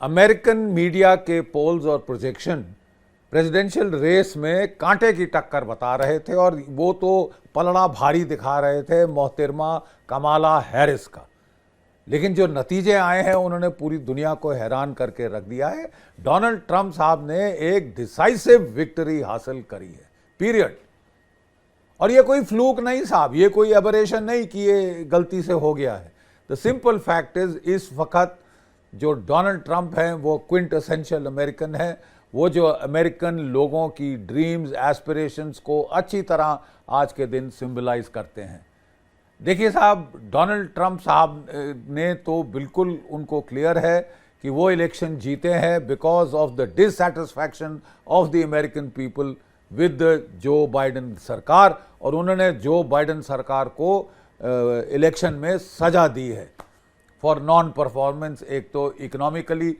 American media के poles और projection presidential race में कांटे की टक्कर बता रहे थे और वो तो पलड़ा भारी दिखा रहे थे मोहतरमा कमाला हैरिस का। लेकिन जो नतीजे आए हैं उन्होंने पूरी दुनिया को हैरान करके रख दिया है। डोनाल्ड ट्रंप साहब ने एक डिसाइसिव विक्ट्री हासिल करी है, पीरियड। और ये कोई फ्लूक नहीं साहब, ये कोई एबरेशन नहीं कि ये गलती से हो गया है। द सिंपल फैक्ट इज इस वक्त जो डोनाल्ड ट्रंप हैं वो क्विंट एसेंशियल अमेरिकन है। वो जो अमेरिकन लोगों की ड्रीम्स एस्पिरेशंस को अच्छी तरह आज के दिन सिंबलाइज करते हैं। देखिए साहब, डोनाल्ड ट्रंप साहब ने तो बिल्कुल उनको क्लियर है कि वो इलेक्शन जीते हैं because of the dissatisfaction of the American people with Joe Biden सरकार, और उन्होंने जो बाइडेन सरकार को इलेक्शन में सजा दी है फॉर नॉन परफॉर्मेंस। एक तो इकोनॉमिकली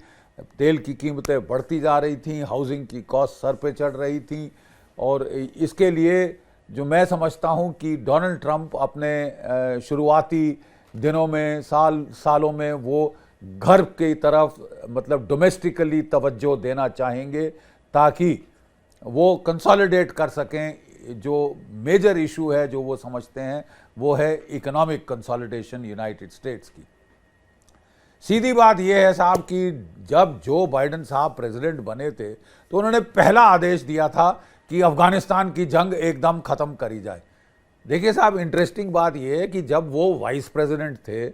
तेल की कीमतें बढ़ती जा रही थी, हाउसिंग की कॉस्ट सर पे चढ़ रही थी, और इसके लिए जो मैं समझता हूं कि डोनाल्ड ट्रंप अपने शुरुआती दिनों में सालों में वो घर की तरफ मतलब डोमेस्टिकली तवज्जो देना चाहेंगे ताकि वो कंसोलिडेट कर सकें। जो मेजर इशू है जो वो समझते हैं वो है इकोनॉमिक कंसोलिडेशन यूनाइटेड स्टेट्स की। सीधी बात यह है साहब कि जब जो बाइडेन साहब प्रेसिडेंट बने थे तो उन्होंने पहला आदेश दिया था कि अफगानिस्तान की जंग एकदम ख़त्म करी जाए। देखिए साहब, इंटरेस्टिंग बात यह है कि जब वो वाइस प्रेसिडेंट थे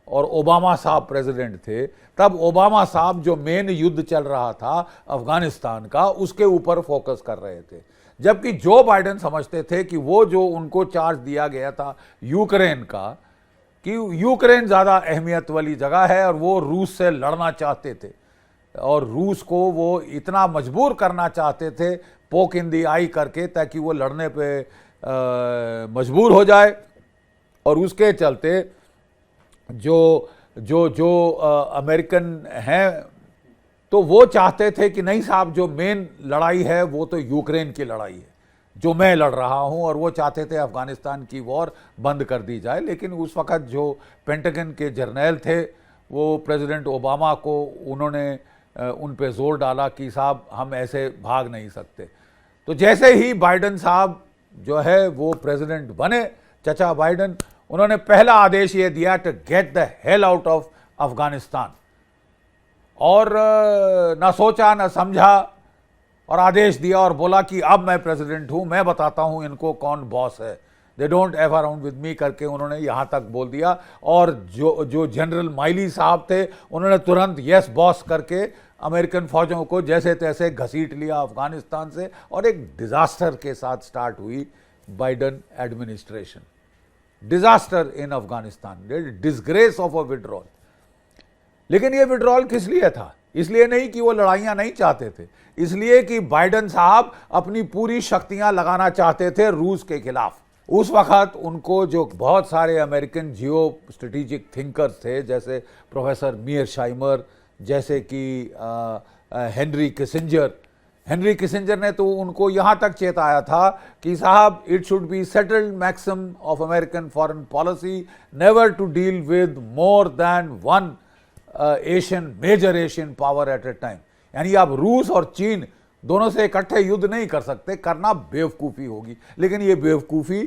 और ओबामा साहब प्रेसिडेंट थे, तब ओबामा साहब जो मेन युद्ध चल रहा था अफगानिस्तान का उसके ऊपर फोकस कर रहे थे, जबकि जो बाइडेन समझते थे कि वो जो उनको चार्ज दिया गया था यूक्रेन का, कि यूक्रेन ज़्यादा अहमियत वाली जगह है और वो रूस से लड़ना चाहते थे और रूस को वो इतना मजबूर करना चाहते थे पोक इन दी आई करके ताकि वो लड़ने पे मजबूर हो जाए। और उसके चलते जो अमेरिकन हैं तो वो चाहते थे कि नहीं साहब, जो मेन लड़ाई है वो तो यूक्रेन की लड़ाई है जो मैं लड़ रहा हूं, और वो चाहते थे अफगानिस्तान की वॉर बंद कर दी जाए। लेकिन उस वक्त जो पेंटागन के जर्नैल थे वो प्रेसिडेंट ओबामा को उन्होंने उन पे जोर डाला कि साहब हम ऐसे भाग नहीं सकते। तो जैसे ही बाइडेन साहब जो है वो प्रेसिडेंट बने, चचा बाइडेन, उन्होंने पहला आदेश ये दिया to get the hell out of Afghanistan, और ना सोचा ना समझा और आदेश दिया और बोला कि अब मैं प्रेसिडेंट हूं, मैं बताता हूं इनको कौन बॉस है, they don't F around with me करके उन्होंने यहां तक बोल दिया। और जो जनरल माइली साहब थे उन्होंने तुरंत यस बॉस करके अमेरिकन फौजों को जैसे तैसे घसीट लिया अफगानिस्तान से, और एक डिजास्टर के साथ स्टार्ट हुई Biden administration. Disaster in Afghanistan, disgrace of a withdrawal. लेकिन ये विड्रॉल किस लिए था? इसलिए नहीं कि वो लड़ाइयां नहीं चाहते थे, इसलिए कि बाइडेन साहब अपनी पूरी शक्तियां लगाना चाहते थे रूस के खिलाफ। उस वक्त उनको जो बहुत सारे अमेरिकन जियो स्ट्रेटेजिक थिंकर्स थे, जैसे प्रोफेसर मीरशाइमर, जैसे कि हेनरी किसिंजर ने तो उनको यहां तक चेताया था कि साहब it should be settled maxim of American foreign policy never to deal with more than one major Asian power at a time. यानी आप रूस और चीन दोनों से इकट्ठे युद्ध नहीं कर सकते, करना बेवकूफ़ी होगी। लेकिन ये बेवकूफ़ी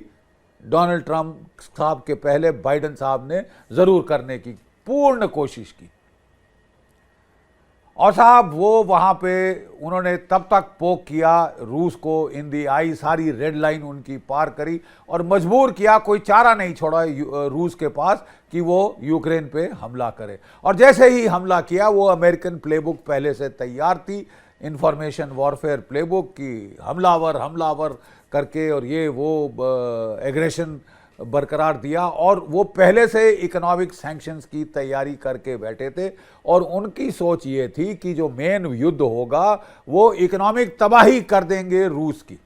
डोनाल्ड ट्रंप साहब के पहले बाइडेन साहब ने ज़रूर करने की पूर्ण कोशिश की। और साहब वो वहाँ पे उन्होंने तब तक पोक किया रूस को इन दी आई, सारी रेड लाइन उनकी पार करी और मजबूर किया, कोई चारा नहीं छोड़ा रूस के पास कि वो यूक्रेन पे हमला करे। और जैसे ही हमला किया, वो अमेरिकन प्लेबुक पहले से तैयार थी, इंफॉर्मेशन वॉरफेयर प्लेबुक की हमलावर करके, और ये वो एग्रेशन बरकरार दिया। और वो पहले से इकोनॉमिक सैंक्शंस की तैयारी करके बैठे थे, और उनकी सोच ये थी कि जो मेन युद्ध होगा वो इकोनॉमिक तबाही कर देंगे रूस की,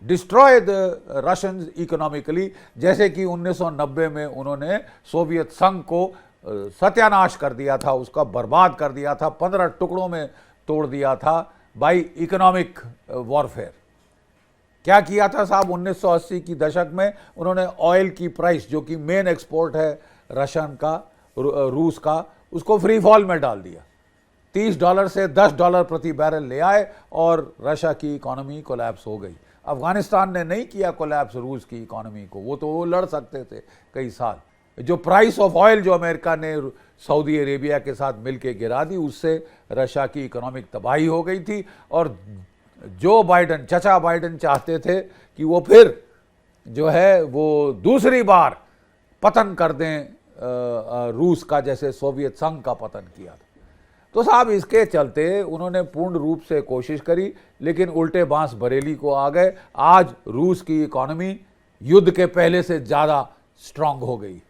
डिस्ट्रॉय द रशियंस इकोनॉमिकली, जैसे कि 1990 में उन्होंने सोवियत संघ को सत्यानाश कर दिया था, उसका बर्बाद कर दिया था, 15 टुकड़ों में तोड़ दिया था बाय इकोनॉमिक वॉरफेयर। क्या किया था साहब? 1980 की दशक में उन्होंने ऑयल की प्राइस, जो कि मेन एक्सपोर्ट है रशियन का, रूस का, उसको फ्री फॉल में डाल दिया। $30 से $10 प्रति बैरल ले आए और रशिया की इकोनॉमी कोलैप्स हो गई। अफगानिस्तान ने नहीं किया कोलैप्स रूस की इकोनॉमी को, वो लड़ सकते थे कई साल। जो प्राइस ऑफ ऑयल जो अमेरिका ने सऊदी अरेबिया के साथ मिलकर गिरा दी, उससे रशिया की इकोनॉमिक तबाही हो गई थी। और जो बाइडन, चचा बाइडन चाहते थे कि वो फिर जो है वो दूसरी बार पतन कर दें रूस का, जैसे सोवियत संघ का पतन किया था। तो साहब इसके चलते उन्होंने पूर्ण रूप से कोशिश करी, लेकिन उल्टे बांस बरेली को आ गए। आज रूस की इकोनॉमी युद्ध के पहले से ज़्यादा स्ट्रांग हो गई।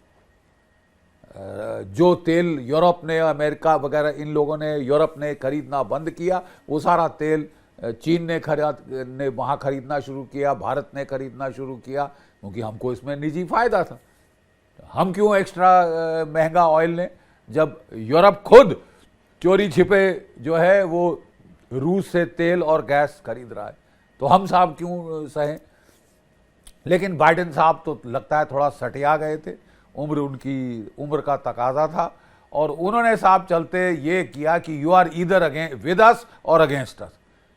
जो तेल यूरोप ने, अमेरिका वगैरह इन लोगों ने, यूरोप ने खरीदना बंद किया, वो सारा तेल चीन ने वहाँ खरीदना शुरू किया, भारत ने खरीदना शुरू किया, क्योंकि हमको इसमें निजी फायदा था। हम क्यों एक्स्ट्रा महंगा ऑयल लें, जब यूरोप खुद चोरी छिपे जो है वो रूस से तेल और गैस खरीद रहा है, तो हम साहब क्यों सहें। लेकिन बाइडेन साहब तो लगता है थोड़ा सटिया गए थे, उनकी उम्र का तकाजा था, और उन्होंने साहब चलते ये किया कि you are either with us or against अस,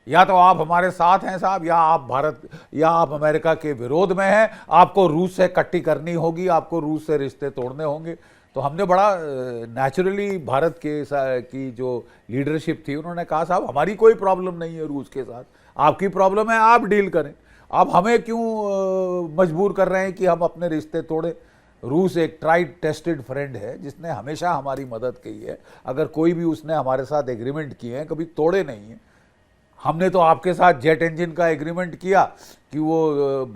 या तो आप हमारे साथ हैं साहब, या आप भारत या आप अमेरिका के विरोध में हैं, आपको रूस से कट्टी करनी होगी, आपको रूस से रिश्ते तोड़ने होंगे। तो हमने बड़ा नेचुरली भारत की जो लीडरशिप थी, उन्होंने कहा साहब हमारी कोई प्रॉब्लम नहीं है रूस के साथ, आपकी प्रॉब्लम है, आप डील करें, आप हमें क्यों मजबूर कर रहे हैं कि हम अपने रिश्ते तोड़ें। रूस एक ट्राइड टेस्टेड फ्रेंड है, जिसने हमेशा हमारी मदद की है। अगर कोई भी उसने हमारे साथ एग्रीमेंट किए हैं, कभी तोड़े नहीं हैं। हमने तो आपके साथ जेट इंजन का एग्रीमेंट किया कि वो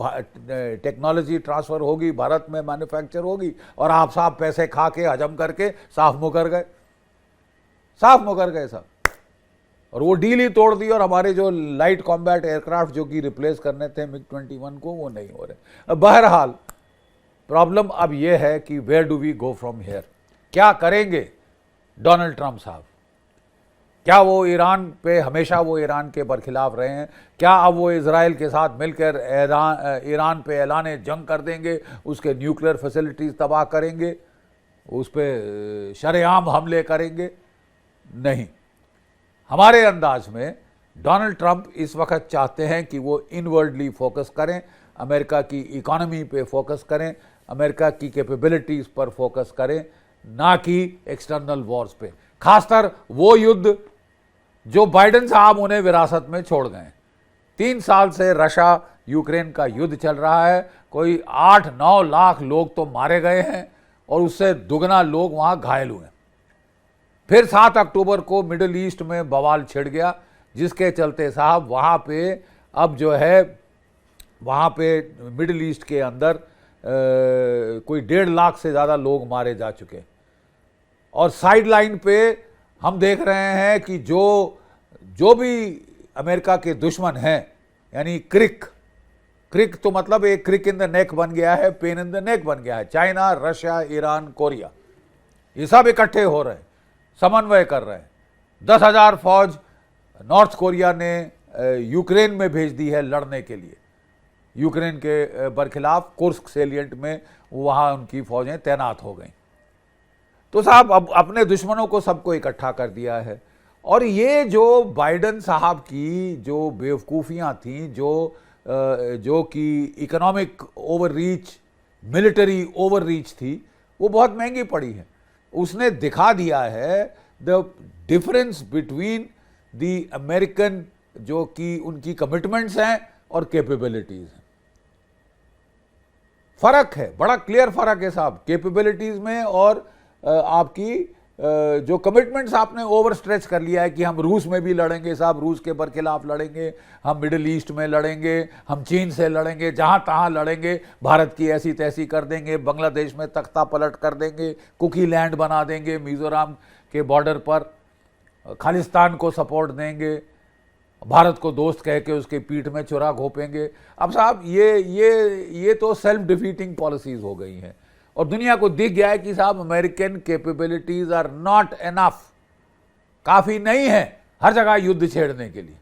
टेक्नोलॉजी ट्रांसफ़र होगी, भारत में मैन्युफैक्चर होगी, और आप साहब पैसे खा के हजम करके साफ मुकर गए, साहब। और वो डील ही तोड़ दी, और हमारे जो लाइट कॉम्बैट एयरक्राफ्ट जो कि रिप्लेस करने थे MiG-21 को, वो नहीं हो रहे। बहरहाल प्रॉब्लम अब ये है कि where do we go from here, क्या करेंगे डोनाल्ड ट्रंप साहब। क्या वो ईरान पे, हमेशा वो ईरान के बरखिलाफ रहे हैं, क्या अब वो इजराइल के साथ मिलकर ईरान पे ऐलान जंग कर देंगे, उसके न्यूक्लियर फैसिलिटीज़ तबाह करेंगे, उस पर शरेआम हमले करेंगे? नहीं, हमारे अंदाज में डोनाल्ड ट्रंप इस वक्त चाहते हैं कि वो इनवर्डली फोकस करें, अमेरिका की इकोनॉमी पे फोकस करें, अमेरिका की कैपेबिलिटीज़ पर फोकस करें, ना कि एक्सटर्नल वॉर्स पे। खासकर वो युद्ध जो बाइडेन साहब उन्हें विरासत में छोड़ गए। 3 साल से रशिया यूक्रेन का युद्ध चल रहा है, कोई 8-9 लाख लोग तो मारे गए हैं, और उससे दुगना लोग वहाँ घायल हुए। फिर 7 अक्टूबर को मिडिल ईस्ट में बवाल छिड़ गया, जिसके चलते साहब वहाँ पे अब जो है, वहाँ पे मिडिल ईस्ट के अंदर कोई 1.5 लाख से ज़्यादा लोग मारे जा चुके। और साइड लाइन पे हम देख रहे हैं कि जो भी अमेरिका के दुश्मन हैं, यानी क्रिक तो मतलब एक क्रिक इन द नेक बन गया है, पेन इन द नेक बन गया है। चाइना, रशिया, ईरान, कोरिया, ये सब इकट्ठे हो रहे हैं, समन्वय कर रहे हैं। 10,000 फौज नॉर्थ कोरिया ने यूक्रेन में भेज दी है लड़ने के लिए, यूक्रेन के बरखिलाफ कुर्स्क सेलिएंट में वहाँ उनकी फौजें तैनात हो गई। तो साहब अब अपने दुश्मनों को सबको इकट्ठा कर दिया है। और ये जो बाइडेन साहब की जो बेवकूफ़ियाँ थीं, जो कि इकोनॉमिक ओवररीच, मिलिट्री ओवररीच थी, वो बहुत महंगी पड़ी है। उसने दिखा दिया है the difference between the American, जो कि उनकी कमिटमेंट्स हैं और कैपेबिलिटीज़ हैं। फ़र्क है, बड़ा क्लियर फ़र्क है साहब कैपेबिलिटीज़ में, और आपकी जो कमिटमेंट्स आपने ओवर स्ट्रेच कर लिया है कि हम रूस में भी लड़ेंगे साहब, रूस के बरखिलाफ लड़ेंगे, हम मिडिल ईस्ट में लड़ेंगे, हम चीन से लड़ेंगे, जहाँ तहाँ लड़ेंगे, भारत की ऐसी तैसी कर देंगे, बांग्लादेश में तख्ता पलट कर देंगे, कुकी लैंड बना देंगे, मिज़ोरम के बॉर्डर पर खालिस्तान को सपोर्ट देंगे, भारत को दोस्त कह के उसके पीठ में छुरा घोंपेंगे। अब साहब ये तो सेल्फ डिफीटिंग पॉलिसीज़ हो गई हैं, और दुनिया को दिख गया है कि साहब American capabilities are not enough, काफ़ी नहीं है हर जगह युद्ध छेड़ने के लिए।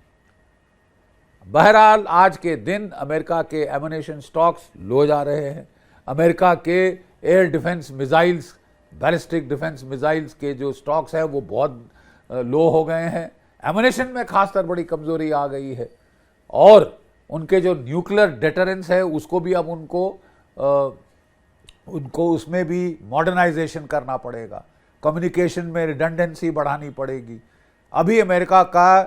बहरहाल आज के दिन अमेरिका के एमुनेशन स्टॉक्स लो जा रहे हैं। अमेरिका के air defence missiles, ballistic defence missiles के जो स्टॉक्स हैं वो बहुत लो हो गए हैं, एमुनेशन में खासकर बड़ी कमजोरी आ गई है, और उनके जो न्यूक्लियर डेटरेंस है उसको भी अब उनको उसमें भी मॉडर्नाइजेशन करना पड़ेगा, कम्युनिकेशन में रिडंडेंसी बढ़ानी पड़ेगी। अभी अमेरिका का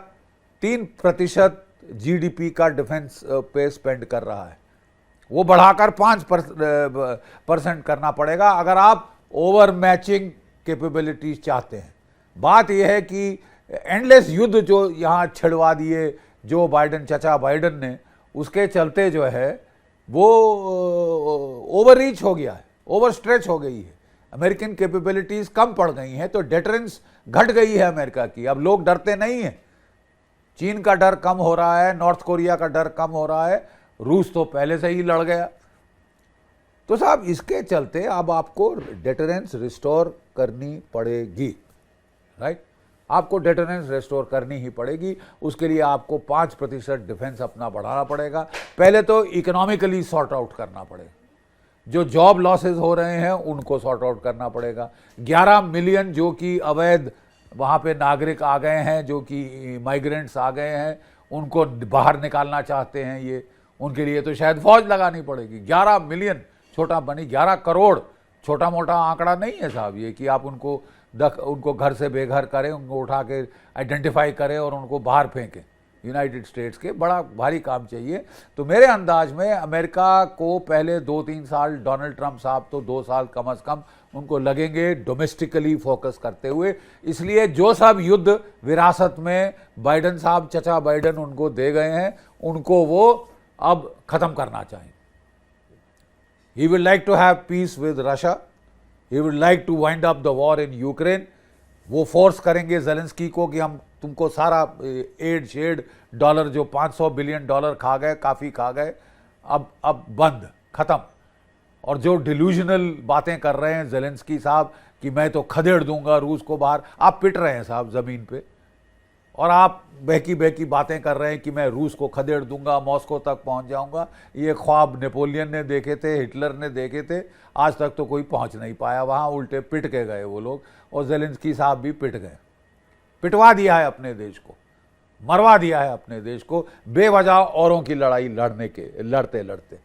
3% जीडीपी का डिफेंस पे स्पेंड कर रहा है, वो बढ़ाकर 5% करना पड़ेगा अगर आप ओवर मैचिंग कैपेबिलिटीज चाहते हैं। बात यह है कि एंडलेस युद्ध जो यहाँ छिड़वा दिए जो बाइडन, चचा बाइडन ने, उसके चलते जो है वो ओवर रीच हो गया है, ओवर स्ट्रेच हो गई है, अमेरिकन कैपेबिलिटीज कम पड़ गई हैं, तो डेटरेंस घट गई है अमेरिका की। अब लोग डरते नहीं हैं, चीन का डर कम हो रहा है, नॉर्थ कोरिया का डर कम हो रहा है, रूस तो पहले से ही लड़ गया। तो साहब इसके चलते अब आपको डेटरेंस रिस्टोर करनी पड़ेगी, राइट? आपको डेटरेंस रिस्टोर करनी ही पड़ेगी। उसके लिए आपको 5% डिफेंस अपना बढ़ाना पड़ेगा। पहले तो इकोनॉमिकली सॉर्ट आउट करना पड़ेगा, जो जॉब लॉसेस हो रहे हैं उनको सॉर्ट आउट करना पड़ेगा। 11 मिलियन जो कि अवैध वहाँ पे नागरिक आ गए हैं, जो कि माइग्रेंट्स आ गए हैं, उनको बाहर निकालना चाहते हैं ये, उनके लिए तो शायद फौज लगानी पड़ेगी। 11 मिलियन, छोटा बनी 11 करोड़, छोटा मोटा आंकड़ा नहीं है साहब ये, कि आप उनको घर से बेघर करें, उनको उठा के आइडेंटिफाई करें और उनको बाहर फेंकें यूनाइटेड स्टेट्स के। बड़ा भारी काम चाहिए। तो मेरे अंदाज में अमेरिका को पहले 2-3 साल, डोनाल्ड ट्रंप साहब तो 2 साल कम अज़ कम उनको लगेंगे डोमेस्टिकली फोकस करते हुए। इसलिए जो सब युद्ध विरासत में बाइडन साहब, चचा बाइडन उनको दे गए हैं, उनको वो अब ख़त्म करना चाहिए। He will like to have peace with Russia, he would like to wind up the war in Ukraine. वो फोर्स करेंगे ज़ेलेंस्की को कि हम तुमको सारा एड शेड डॉलर जो $500 बिलियन खा गए, काफ़ी खा गए, अब बंद, ख़त्म। और जो डिल्यूजनल बातें कर रहे हैं ज़ेलेंस्की साहब कि मैं तो खदेड़ दूंगा रूस को बाहर, आप पिट रहे हैं साहब ज़मीन पे, और आप बहकी बहकी बातें कर रहे हैं कि मैं रूस को खदेड़ दूंगा, मॉस्को तक पहुंच जाऊंगा। ये ख्वाब नेपोलियन ने देखे थे, हिटलर ने देखे थे, आज तक तो कोई पहुंच नहीं पाया वहां, उल्टे पिट के गए वो लोग, और ज़ेलेंस्की साहब भी पिट गए। पिटवा दिया है अपने देश को, मरवा दिया है अपने देश को, बेवजह औरों की लड़ाई लड़ते लड़ते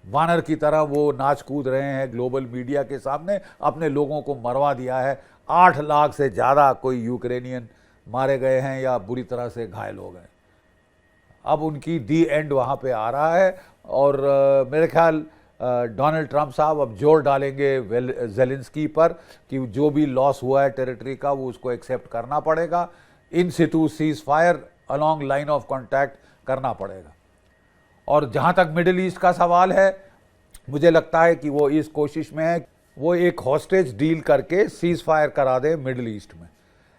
वानर की तरह वो नाच कूद रहे हैं ग्लोबल मीडिया के सामने, अपने लोगों को मरवा दिया है। 8 लाख से ज़्यादा कोई यूक्रेनियन मारे गए हैं या बुरी तरह से घायल हो गए। अब उनकी दी एंड वहाँ पे आ रहा है, और मेरे ख्याल डोनाल्ड ट्रंप साहब अब जोर डालेंगे ज़ेलेंस्की पर कि जो भी लॉस हुआ है टेरिटरी का वो उसको एक्सेप्ट करना पड़ेगा, in situ cease fire along line of contact करना पड़ेगा। और जहाँ तक मिडिल ईस्ट का सवाल है, मुझे लगता है कि वो इस कोशिश में है वो एक हॉस्टेज डील करके सीज फायर करा दे मिडिल ईस्ट में।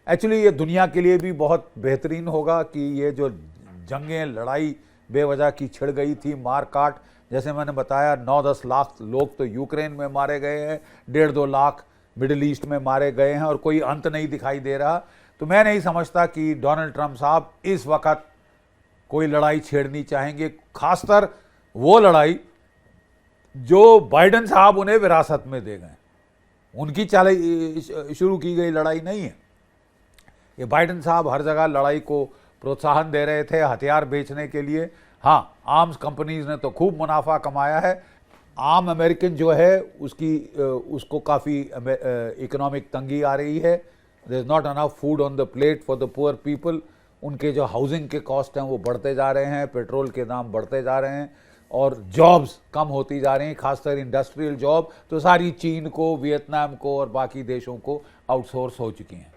एक्चुअली ये दुनिया के लिए भी बहुत बेहतरीन होगा कि ये जो जंगें, लड़ाई बेवजह की छिड़ गई थी, मार काट, जैसे मैंने बताया 9-10 लाख लोग तो यूक्रेन में मारे गए हैं, 1.5-2 लाख मिडिल ईस्ट में मारे गए हैं, और कोई अंत नहीं दिखाई दे रहा। तो मैं नहीं समझता कि डोनाल्ड ट्रंप साहब इस वक्त कोई लड़ाई छेड़नी चाहेंगे, खासकर वो लड़ाई जो बाइडन साहब उन्हें विरासत में दे गए। उनकी शुरू की गई लड़ाई नहीं है ये। बाइडन साहब हर जगह लड़ाई को प्रोत्साहन दे रहे थे हथियार बेचने के लिए। हाँ, आर्म्स कंपनीज ने तो खूब मुनाफा कमाया है। आम अमेरिकन जो है उसको काफ़ी इकोनॉमिक तंगी आ रही है। There is not enough food on the plate for the poor people. उनके जो हाउसिंग के कॉस्ट हैं वो बढ़ते जा रहे हैं, पेट्रोल के दाम बढ़ते जा रहे हैं, और जॉब्स कम होती जा रही हैं, खासकर इंडस्ट्रियल जॉब तो सारी चीन को, वियतनाम को और बाकी देशों को आउटसोर्स हो चुकी हैं।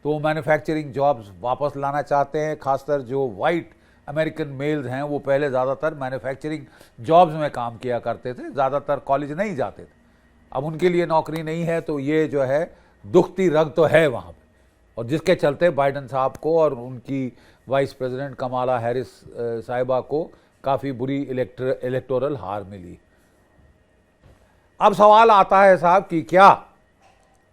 तो मैन्युफैक्चरिंग जॉब्स वापस लाना चाहते हैं। खासकर जो वाइट अमेरिकन मेल्स हैं वो पहले ज़्यादातर मैन्युफैक्चरिंग जॉब्स में काम किया करते थे, ज़्यादातर कॉलेज नहीं जाते थे। अब उनके लिए नौकरी नहीं है, तो ये जो है दुखती रग तो है वहाँ पे, और जिसके चलते बाइडन साहब को और उनकी वाइस प्रेसिडेंट कमाला हैरिस साहिबा को काफ़ी बुरी इलेक्टोरल हार मिली। अब सवाल आता है साहब कि क्या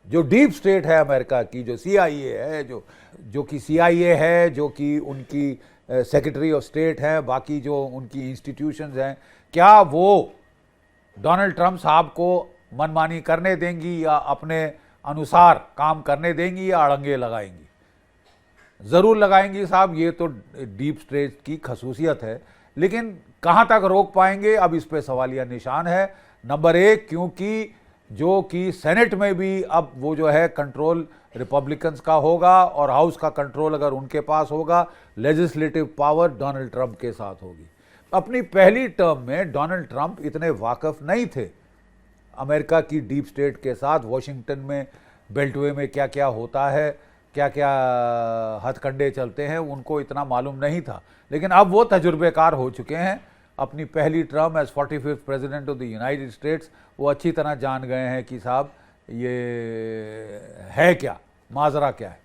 जो डीप स्टेट है अमेरिका की, जो CIA है, जो कि CIA है, जो कि उनकी सेक्रेटरी ऑफ स्टेट है, बाकी जो उनकी इंस्टीट्यूशंस हैं, क्या वो डोनाल्ड ट्रंप साहब को मनमानी करने देंगी या अपने अनुसार काम करने देंगी या अड़ंगे लगाएंगी? ज़रूर लगाएंगी साहब, ये तो डीप स्टेट की खसूसियत है, लेकिन कहाँ तक रोक पाएंगे, अब इस पे सवालिया निशान है। नंबर एक, क्योंकि जो कि सेनेट में भी अब वो जो है कंट्रोल रिपब्लिकन्स का होगा और हाउस का कंट्रोल अगर उनके पास होगा, लेजिस्लेटिव पावर डोनाल्ड ट्रंप के साथ होगी। अपनी पहली टर्म में डोनाल्ड ट्रंप इतने वाकिफ नहीं थे अमेरिका की डीप स्टेट के साथ, वॉशिंगटन में बेल्टवे में क्या क्या होता है, क्या क्या हथकंडे चलते हैं, उनको इतना मालूम नहीं था। लेकिन अब वो तजुर्बेकार हो चुके हैं। अपनी पहली term as 45th president of the United States वो अच्छी तरह जान गए हैं कि साहब ये है क्या, माजरा क्या है।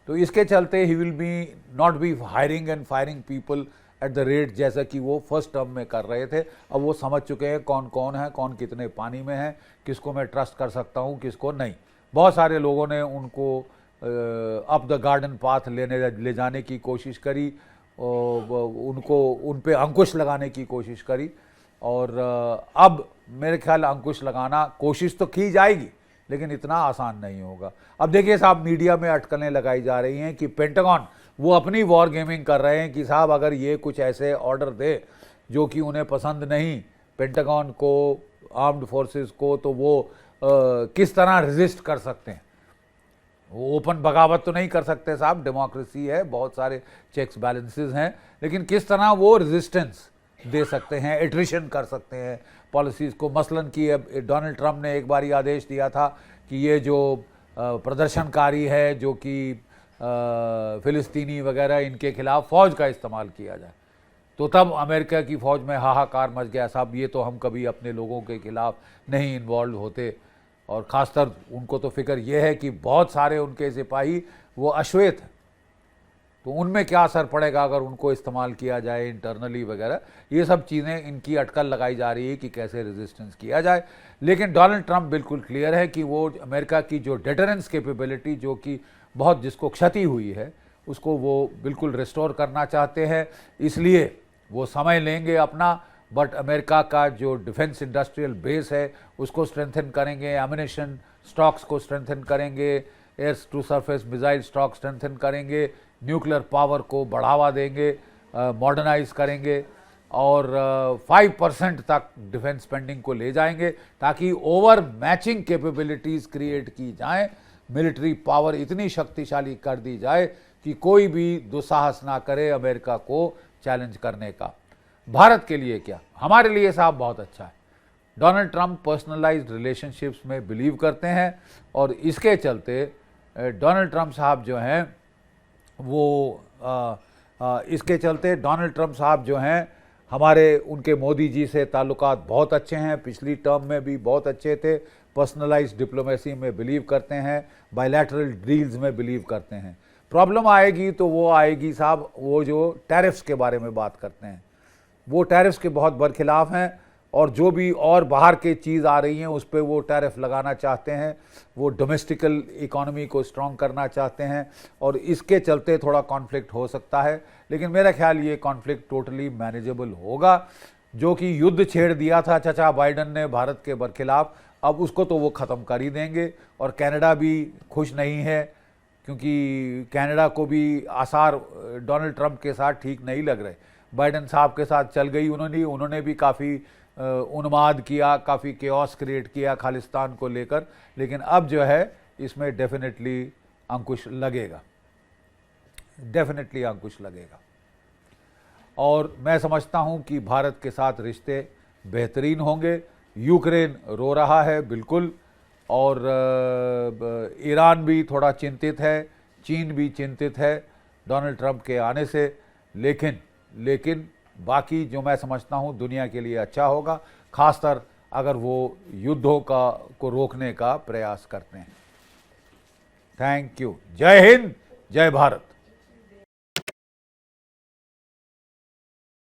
तो इसके चलते he will be not be hiring and firing people at the rate जैसा कि वो फर्स्ट टर्म में कर रहे थे। अब वो समझ चुके हैं कौन कौन है, कौन कितने पानी में है, किसको मैं ट्रस्ट कर सकता हूँ, किसको नहीं। बहुत सारे लोगों ने उनको अप द गार्डन पाथ ले जाने की कोशिश करी, उनको उन पे अंकुश लगाने की कोशिश करी, और अब मेरे ख्याल अंकुश लगाना कोशिश तो की जाएगी लेकिन इतना आसान नहीं होगा। अब देखिए साहब, मीडिया में अटकलें लगाई जा रही हैं कि पेंटागन वो अपनी वॉर गेमिंग कर रहे हैं कि साहब अगर ये कुछ ऐसे ऑर्डर दे जो कि उन्हें पसंद नहीं पेंटागन को, आर्म्ड फोर्सेस को, तो वो किस तरह रेजिस्ट कर सकते हैं। वो ओपन बगावत तो नहीं कर सकते साहब, डेमोक्रेसी है, बहुत सारे चेक्स बैलेंसेस हैं, लेकिन किस तरह वो रेजिस्टेंस दे सकते हैं, एट्रिशन कर सकते हैं पॉलिसीज़ को। मसलन कि डोनाल्ड ट्रंप ने एक बार आदेश दिया था कि ये जो प्रदर्शनकारी है जो कि फ़िलिस्तीनी वगैरह, इनके खिलाफ फ़ौज का इस्तेमाल किया जाए, तो तब अमेरिका की फ़ौज में हाहाकार मच गया, साहब ये तो हम कभी अपने लोगों के खिलाफ नहीं इन्वॉल्व होते। और ख़ासतर उनको तो फिक्र ये है कि बहुत सारे उनके सिपाही वो अश्वेत हैं, तो उनमें क्या असर पड़ेगा अगर उनको इस्तेमाल किया जाए इंटरनली वगैरह। ये सब चीज़ें इनकी अटकल लगाई जा रही है कि कैसे रेजिस्टेंस किया जाए। लेकिन डोनाल्ड ट्रंप बिल्कुल क्लियर है कि वो अमेरिका की जो डेटरेंस कैपेबिलिटी, जो कि बहुत जिसको क्षति हुई है, उसको वो बिल्कुल रिस्टोर करना चाहते हैं। इसलिए वो समय लेंगे अपना, बट अमेरिका का जो डिफेंस इंडस्ट्रियल बेस है उसको स्ट्रेंथन करेंगे, एमिनेशन स्टॉक्स को स्ट्रेंथन करेंगे, air to surface missile stock strengthen करेंगे, न्यूक्लियर पावर को बढ़ावा देंगे, मॉडर्नाइज करेंगे, और 5% तक डिफेंस स्पेंडिंग को ले जाएंगे ताकि ओवर मैचिंग कैपेबिलिटीज़ क्रिएट की जाएं, मिलिट्री पावर इतनी शक्तिशाली कर दी जाए कि कोई भी दुस्साहस ना करे अमेरिका को चैलेंज करने का। भारत के लिए क्या, हमारे लिए साहब बहुत अच्छा है। डोनाल्ड ट्रंप पर्सनलाइज्ड रिलेशनशिप्स में बिलीव करते हैं और इसके चलते डोनाल्ड ट्रंप साहब जो हैं वो इसके चलते डोनाल्ड ट्रंप साहब जो हैं हमारे, उनके मोदी जी से ताल्लुकात बहुत अच्छे हैं, पिछली टर्म में भी बहुत अच्छे थे। पर्सनलाइज्ड डिप्लोमेसी में बिलीव करते हैं, बायलैटरल डील्स में बिलीव करते हैं। प्रॉब्लम आएगी तो वो आएगी साहब, वो जो टैरिफ्स के बारे में बात करते हैं, वो टैरिफ्स के बहुत बरखिलाफ़ हैं, और जो भी और बाहर के चीज़ आ रही हैं उस पर वो टैरिफ लगाना चाहते हैं। वो डोमेस्टिकल इकोनॉमी को स्ट्रॉन्ग करना चाहते हैं, और इसके चलते थोड़ा कॉन्फ्लिक्ट हो सकता है। लेकिन मेरा ख्याल ये कॉन्फ्लिक्ट टोटली मैनेजेबल होगा। जो कि युद्ध छेड़ दिया था चाचा बाइडन ने भारत के बरखिलाफ़, अब उसको तो वो ख़त्म कर ही देंगे। और कनाडा भी खुश नहीं है, क्योंकि कनाडा को भी आसार डोनाल्ड ट्रंप के साथ ठीक नहीं लग रहे। बाइडन साहब के साथ चल गई उन्होंने भी काफ़ी उन्माद किया, काफ़ी केओस क्रिएट किया खालिस्तान को लेकर। लेकिन अब जो है इसमें डेफिनेटली अंकुश लगेगा, डेफिनेटली अंकुश लगेगा। और मैं समझता हूं कि भारत के साथ रिश्ते बेहतरीन होंगे। यूक्रेन रो रहा है बिल्कुल, और ईरान भी थोड़ा चिंतित है, चीन भी चिंतित है डोनाल्ड ट्रंप के आने से। लेकिन बाकी जो मैं समझता हूं दुनिया के लिए अच्छा होगा, खासकर अगर वो युद्धों को रोकने का प्रयास करते हैं। Thank you. जय हिंद, जय भारत।